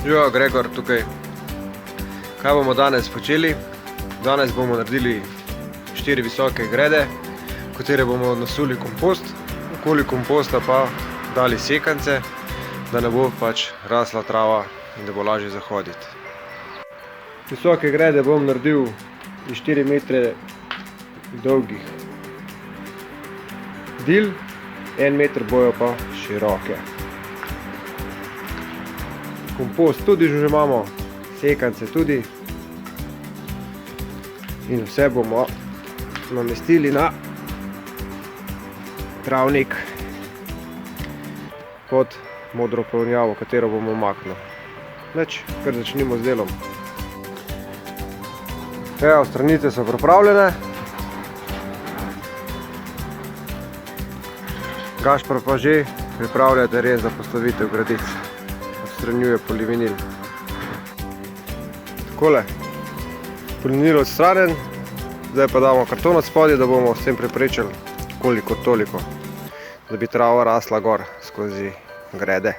Živijo, Gregor tukaj. Kaj bomo danes počeli? Danes bomo naredili 4 visoke grede, v katere bomo nasuli kompost, okoli komposta pa dali sekance, da ne bo pač rasla trava in da bo lažje zahoditi. Visoke grede bom naredil iz 4 metre dolgih dil, 1 meter bojo pa široke. Kompost tudi že imamo, sekance tudi in vse bomo namestili na travnik pod modro polnjavo, katero bomo maknili. Nič, kar začnimo z delom. Evo, stranice so pripravljene. Gašper pa že pripravlja teren za postavitev gredic. Odstranjuje polivinil. Takole, polivinil odstranjen, zdaj pa damo karton od spodaj, da bomo s tem preprečili koliko toliko, da bi trava rasla gor skozi grede.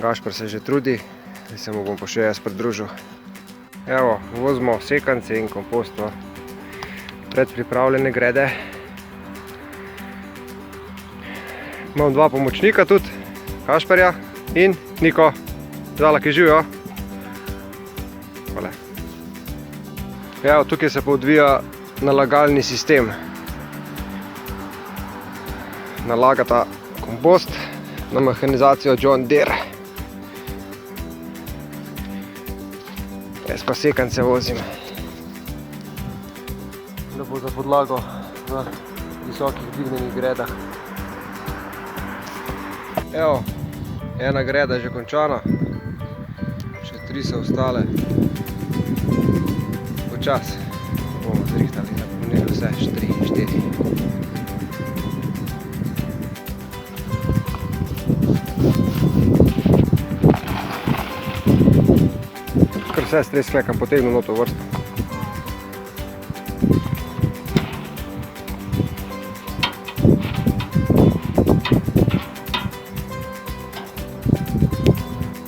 Gašper se že trudi, zdaj se mu bom pa še jaz pridružil. Evo, vozimo sekance in kompost v predpripravljene grede. Imam 2 pomočnika tudi, Gašperja in Niko. Zala, ki živijo. Hvala. Evo, tukaj se pa odvija nalagalni sistem. Nalagata kompost na mehanizacijo John Deere. Jaz pa sekance vozim, da bo za podlago v visokih dvignjenih gredah. Evo, ena greda je že končana, še 3 so ostale. Počas bomo zrihtali, napolnili vse, 3, 4. Kar vse stres klekam potegnil noto vrsto.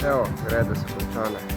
Evo, grede so končane.